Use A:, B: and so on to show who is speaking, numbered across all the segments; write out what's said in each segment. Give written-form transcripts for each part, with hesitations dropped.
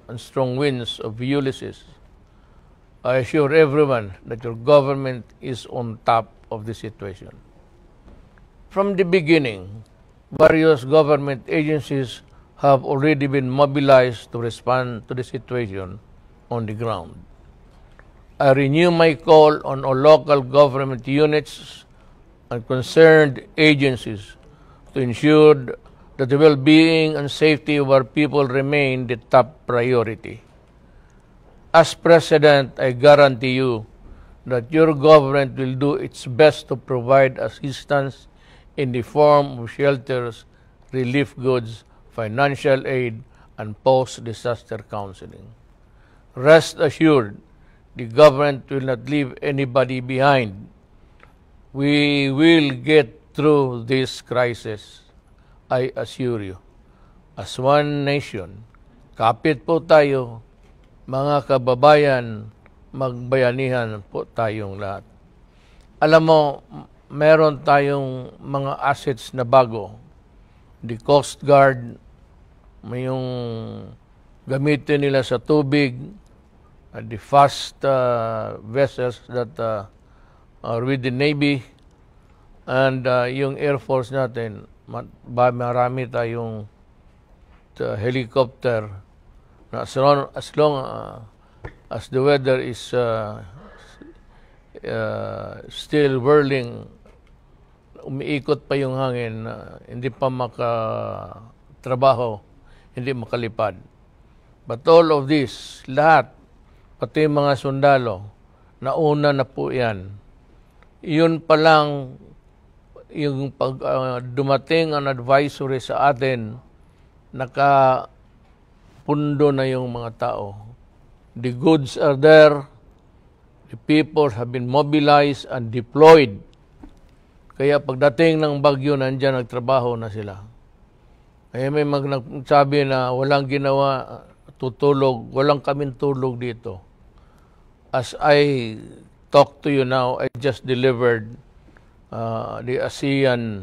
A: and strong winds of Ulysses, I assure everyone that your government is on top of the situation. From the beginning, various government agencies have already been mobilized to respond to the situation on the ground. I renew my call on all local government units and concerned agencies to ensure that the well-being and safety of our people remain the top priority. As President, I guarantee you that your government will do its best to provide assistance in the form of shelters, relief goods, financial aid, and post-disaster counseling. Rest assured, the government will not leave anybody behind. We will get through this crisis, I assure you. As one nation, kapit po tayo, mga kababayan, magbayanihan po tayong lahat. Alam mo, meron tayong mga assets na bago. The Coast Guard, may yung gamitin nila sa tubig, the fast vessels that are with the Navy, and yung Air Force natin, marami tayong helicopter na as long as the weather is still whirling, umiikot pa yung hangin, hindi pa makatrabaho, hindi makalipad. But all of this, lahat, pati mga sundalo, nauna na po yan. Yun pa lang, yung pag dumating ang advisory sa atin, nakapundo na yung mga tao. The goods are there, the people have been mobilized and deployed. Kaya pagdating ng bagyo, nandiyan nagtrabaho na sila. Kaya may nagsabi na walang ginawa, tutulog, walang kaming tulog dito. As I talk to you now, I just delivered the ASEAN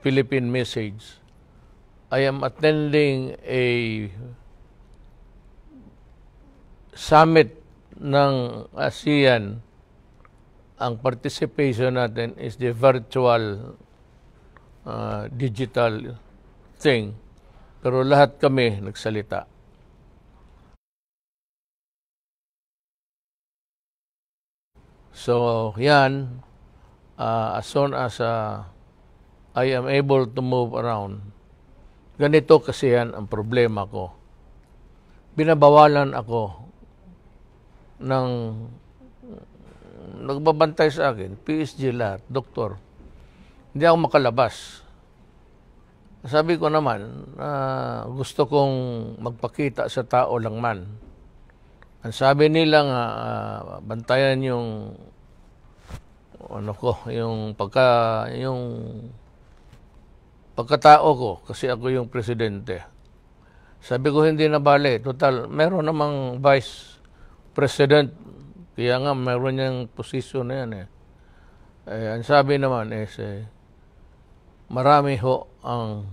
A: Philippine message. I am attending a summit ng ASEAN. Ang participation natin is the virtual digital thing. Pero lahat kami nagsalita. So, yan, as soon as I am able to move around, ganito kasi yan ang problema ko. Binabawalan ako ng nagbabantay sa akin, PSG lahat, doktor. Hindi ako makalabas. Sabi ko naman, gusto kong magpakita sa tao lang man. Ang sabi nila nga, bantayan yung yung pagkatao ko kasi ako yung presidente. Sabi ko hindi na bale. Total, meron namang vice president. Kaya nga meron niyang posisyon na yan ang sabi naman marami ho ang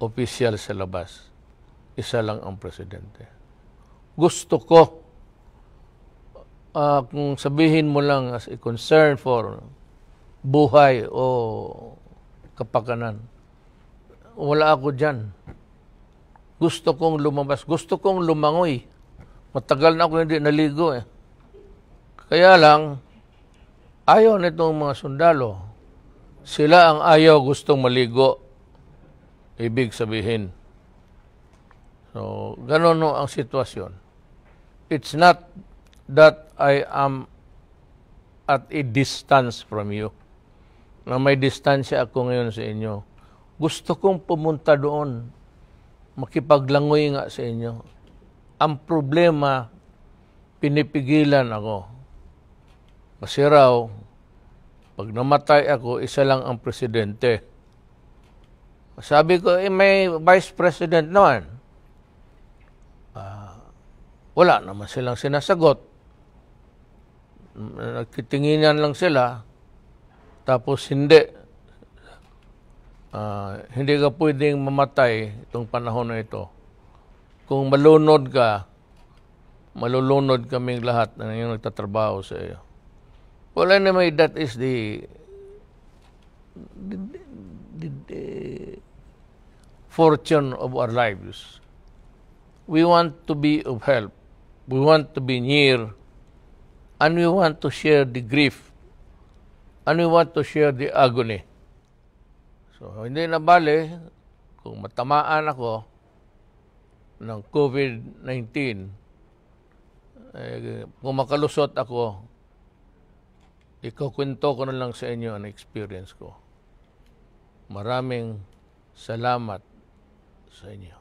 A: opisyal sa labas. Isa lang ang presidente. Gusto ko kung sabihin mo lang as a concern for buhay o kapakanan, wala ako dyan. Gusto kong lumabas. Gusto kong lumangoy. Matagal na ako hindi naligo Kaya lang, ayaw nitong mga sundalo. Sila ang ayaw gustong maligo. Ibig sabihin. So, ganun ang sitwasyon. It's not that I am at a distance from you. Na may distansya ako ngayon sa inyo. Gusto kong pumunta doon. Makipaglangoy nga sa inyo. Ang problema, pinipigilan ako. Kasi raw, pag namatay ako, isa lang ang presidente. Sabi ko, may vice president naman. Wala naman silang sinasagot. Nagtitinginan lang sila. Tapos hindi. Hindi ka pwedeng mamatay itong panahon na ito. Kung malunod ka, malulunod kaming lahat na yung nagtatrabaho sa iyo. Well, anyway, that is the fortune of our lives. We want to be of help. We want to be near. And we want to share the grief. And we want to share the agony. So, hindi na bale kung matamaan ako ng COVID-19, kung makalusot ako, ikukwento ko na lang sa inyo ang experience ko. Maraming salamat sa inyo.